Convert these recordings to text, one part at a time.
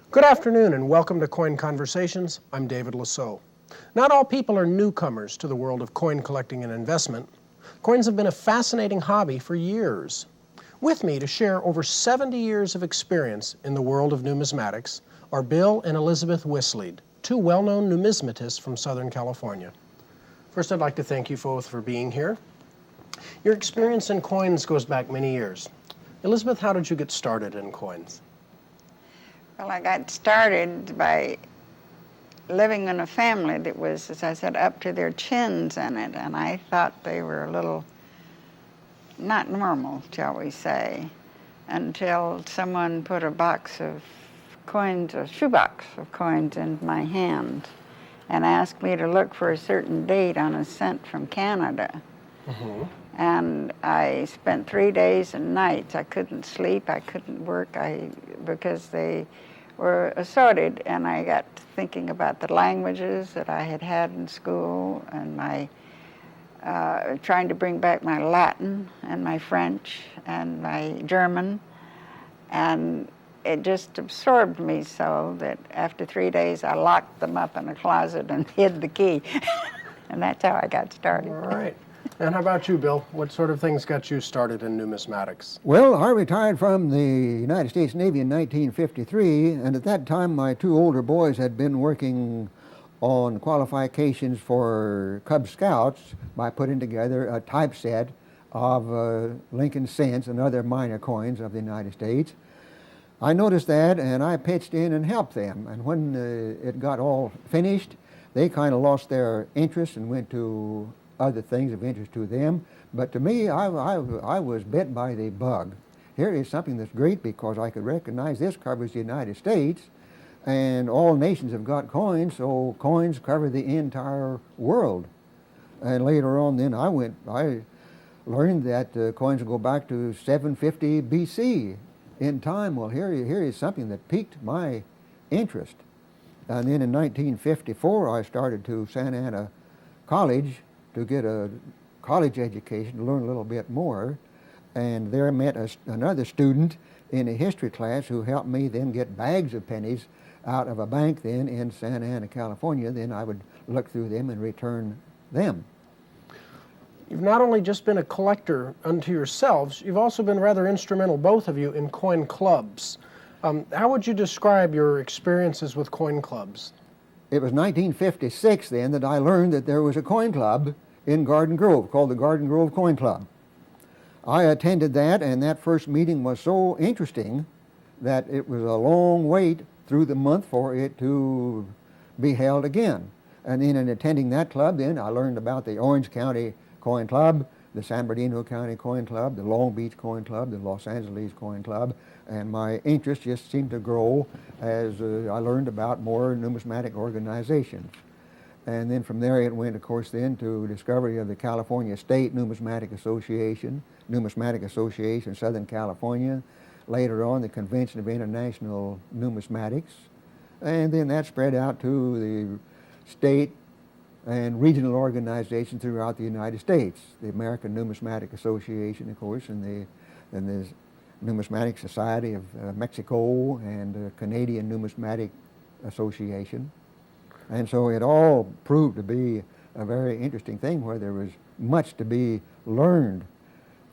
Good afternoon and welcome to Coin Conversations. I'm David Lisot. Not all people are newcomers to the world of coin collecting and investment. Coins have been a fascinating hobby for years. With me to share over 70 years of experience in the world of numismatics are Bill and Elizabeth Wisslead, two well-known numismatists from Southern California. First, I'd like to thank you both for being here. Your experience in coins goes back many years. Elizabeth, how did you get started in coins? Well, I got started by living in a family that was, as I said, up to their chins in it, and I thought they were a little not normal, shall we say, until someone put a box of coins, a shoebox of coins in my hand and asked me to look for a certain date on a cent from Canada. Mm-hmm. And I spent 3 days and nights. I couldn't sleep, I couldn't work, because they were assorted, and I got thinking about the languages that I had had in school and my trying to bring back my Latin and my French and my German, and it just absorbed me so that after 3 days I locked them up in a closet and hid the key. And that's how I got started. All right. And how about you, Bill? What sort of things got you started in numismatics? Well, I retired from the United States Navy in 1953, and at that time my two older boys had been working on qualifications for Cub Scouts by putting together a typeset of Lincoln cents and other minor coins of the United States. I noticed that, and I pitched in and helped them, and when it got all finished, they kind of lost their interest and went to other things of interest to them. But to me, I was bit by the bug. Here is something that's great because I could recognize this covers the United States, and all nations have got coins, so coins cover the entire world. And later on then I learned that coins go back to 750 BC in time. Well, here is something that piqued my interest. And then in 1954 I started to Santa Ana College to get a college education, to learn a little bit more. And there I met another student in a history class who helped me then get bags of pennies out of a bank then in Santa Ana, California. Then I would look through them and return them. You've not only just been a collector unto yourselves, you've also been rather instrumental, both of you, in coin clubs. How would you describe your experiences with coin clubs? It was 1956 then that I learned that there was a coin club in Garden Grove called the Garden Grove Coin Club. I attended that, and that first meeting was so interesting that it was a long wait through the month for it to be held again. And then in attending that club, then I learned about the Orange County Coin Club, the San Bernardino County Coin Club, the Long Beach Coin Club, the Los Angeles Coin Club, and my interest just seemed to grow as I learned about more numismatic organizations. And then from there it went, of course, then to discovery of the California State Numismatic Association, Southern California, later on the Convention of International Numismatics, and then that spread out to the state and regional organizations throughout the United States, the American Numismatic Association, of course, and the Numismatic Society of Mexico, and the Canadian Numismatic Association. And so it all proved to be a very interesting thing where there was much to be learned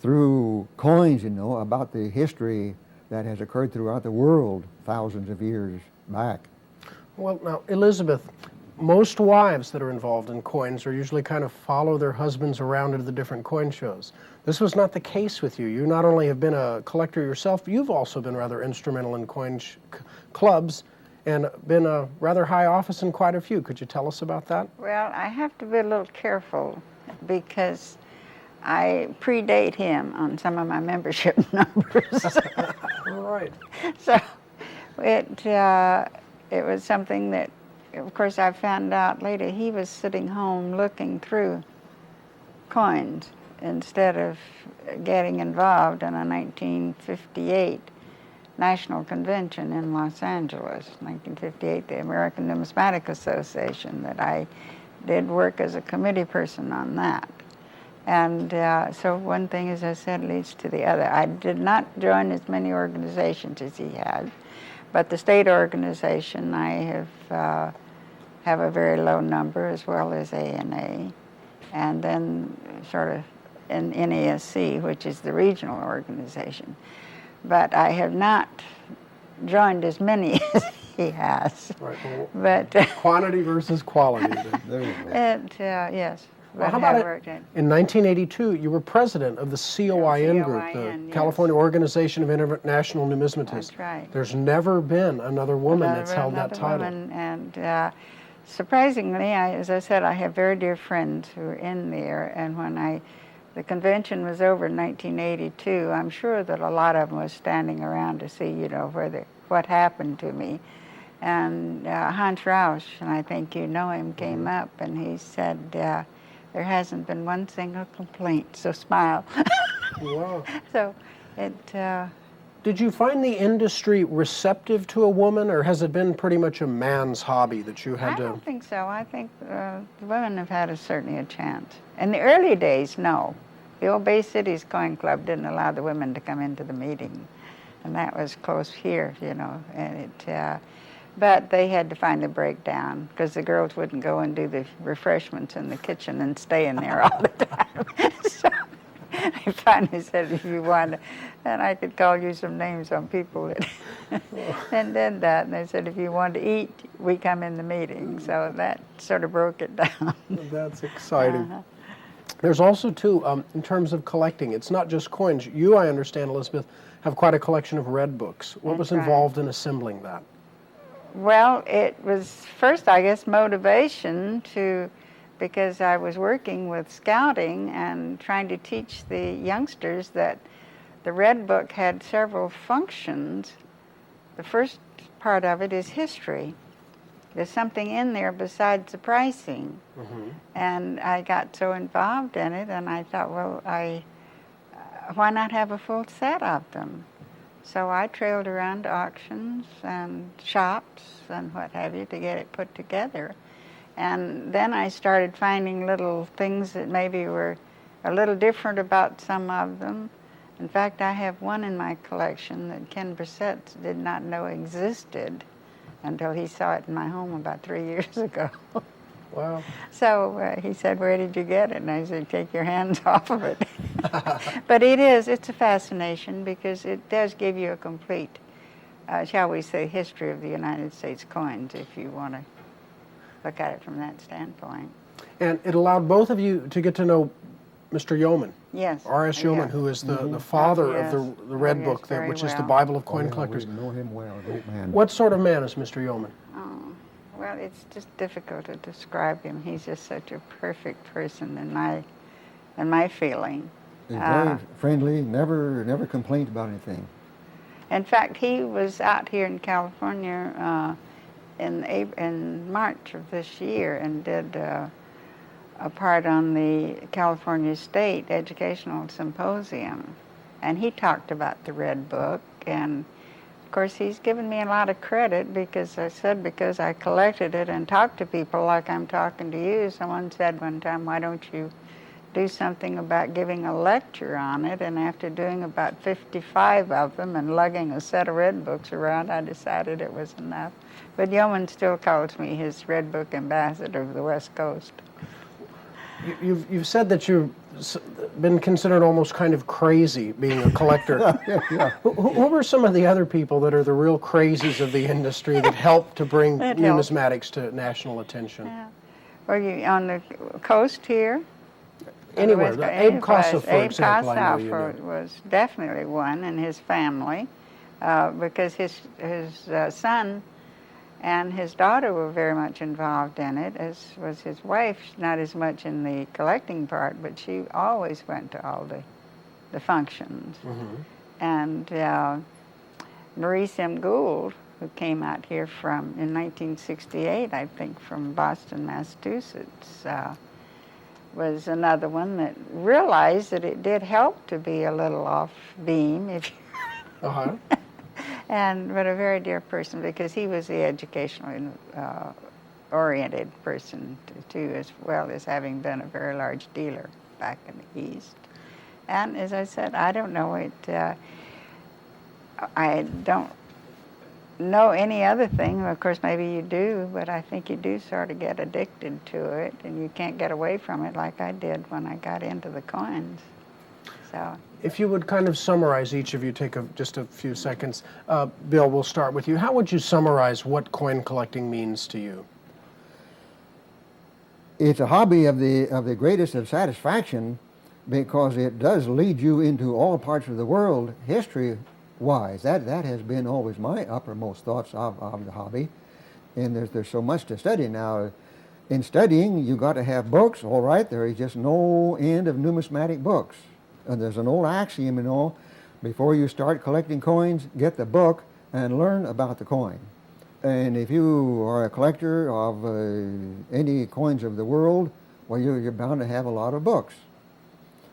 through coins, about the history that has occurred throughout the world thousands of years back. Well, now, Elizabeth, most wives that are involved in coins are usually kind of follow their husbands around to the different coin shows. This was not the case with you. You not only have been a collector yourself, but you've also been rather instrumental in coin clubs and been a rather high office in quite a few. Could you tell us about that? Well, I have to be a little careful because I predate him on some of my membership numbers. All right. So it was something that, of course, I found out later he was sitting home looking through coins instead of getting involved in a 1958 National Convention in Los Angeles, 1958, the American Numismatic Association, that I did work as a committee person on that. And so one thing, as I said, leads to the other. I did not join as many organizations as he had, But the state organization, I have a very low number, as well as ANA, and then sort of in NASC, which is the regional organization. But I have not joined as many as he has. Right. Well, But quantity versus quality. There you go. yes. Well, but how about have it? worked in- In 1982, you were president of the COIN group, the COIN, yes. California Organization of International Numismatists. That's right. There's never been another woman that's held that Another title. woman, and surprisingly, as I said, I have very dear friends who are in there, and when the convention was over in 1982, I'm sure that a lot of them was standing around to see, what happened to me. And Hans Rausch, and I think you know him, came up and he said, there hasn't been one single complaint, so smile. Wow. So it, Did you find the industry receptive to a woman, or has it been pretty much a man's hobby that you had I to... don't think so. I think the women have had certainly a chance. In the early days, no. The old Bay Cities Coin Club didn't allow the women to come into the meeting, and that was close here, and but they had to find a breakdown because the girls wouldn't go and do the refreshments in the kitchen and stay in there all the time. So I finally said, if you want, and I could call you some names on people that and did that. And they said, if you want to eat, we come in the meeting. So that sort of broke it down. That's exciting. There's also, too, in terms of collecting, it's not just coins. You, I understand, Elizabeth, have quite a collection of red books. What was That's right. involved in assembling that? Well, it was first, I guess, motivation because I was working with scouting and trying to teach the youngsters that the Red Book had several functions. The first part of it is history. There's something in there besides the pricing. Mm-hmm. And I got so involved in it, and I thought, well, why not have a full set of them? So I trailed around to auctions and shops and what have you to get it put together. And then I started finding little things that maybe were a little different about some of them. In fact, I have one in my collection that Ken Brissett did not know existed until he saw it in my home about 3 years ago. Wow. So he said, where did you get it? And I said, take your hands off of it. But it's a fascination because it does give you a complete, shall we say, history of the United States coins, if you want to look at it from that standpoint. And it allowed both of you to get to know Mr. Yeoman. Yes. R.S. Yeoman, yes. who is the father yes. of the Red yes, Book, very which is the well. Bible of coin collectors. We know him well, a great man. What sort of man is Mr. Yeoman? Oh, well, it's just difficult to describe him. He's just such a perfect person in my feeling. He's very friendly, never complained about anything. In fact, he was out here in California in March of this year and did a part on the California State Educational Symposium. And he talked about the Red Book. And of course, he's given me a lot of credit because I collected it and talked to people like I'm talking to you. Someone said one time, why don't you do something about giving a lecture on it? And after doing about 55 of them and lugging a set of Red Books around, I decided it was enough. But Yeoman still calls me his Red Book ambassador of the West Coast. You've said that you've been considered almost kind of crazy being a collector. Yeah. Who were some of the other people that are the real crazies of the industry that helped to bring numismatics to national attention? Yeah. Were you on the coast here? Anywhere. Abe Kosoff, for Abe example, I know Kosoff you knew. was definitely one, and his family, because his son and his daughter were very much involved in it, as was his wife, not as much in the collecting part, but she always went to all the functions. Mm-hmm. And Maurice Gould, who came out here in 1968, I think, from Boston, Massachusetts, was another one that realized that it did help to be a little off beam, if you Uh-huh. but a very dear person because he was the educationally oriented person too, as well as having been a very large dealer back in the East. And as I said, I don't know it. I don't know any other thing. Of course, maybe you do, but I think you do sort of get addicted to it, and you can't get away from it like I did when I got into the coins. So, If you would kind of summarize, each of you take just a few seconds. Bill, we'll start with you. How would you summarize what coin collecting means to you? It's a hobby of the greatest of satisfaction, because it does lead you into all parts of the world history-wise. That has been always my uppermost thoughts of the hobby. And there's so much to study now. In studying, you got to have books. All right, there is just no end of numismatic books. And there's an old axiom, you know, before you start collecting coins, get the book and learn about the coin. And if you are a collector of any coins of the world, well, you're bound to have a lot of books.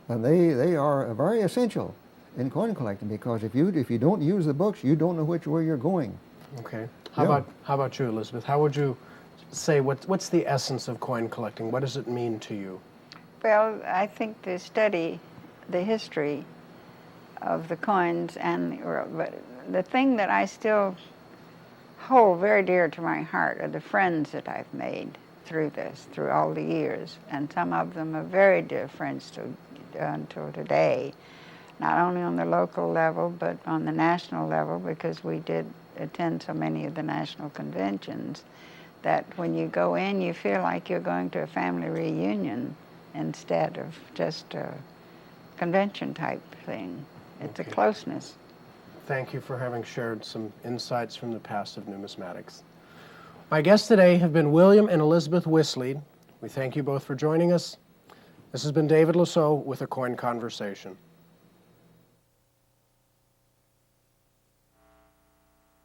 And they are very essential in coin collecting, because if you don't use the books, you don't know which way you're going. Okay. How about you, Elizabeth? How would you say what's the essence of coin collecting? What does it mean to you? well, I think to study the history of the coins, but the thing that I still hold very dear to my heart are the friends that I've made through this, through all the years, and some of them are very dear friends until today, not only on the local level, but on the national level, because we did attend so many of the national conventions, that when you go in, you feel like you're going to a family reunion instead of just a convention type thing. It's Okay. a closeness. Thank you for having shared some insights from the past of numismatics. My guests today have been William and Elizabeth Wisslead. We thank you both for joining us. This has been David Lisot with A Coin Conversation.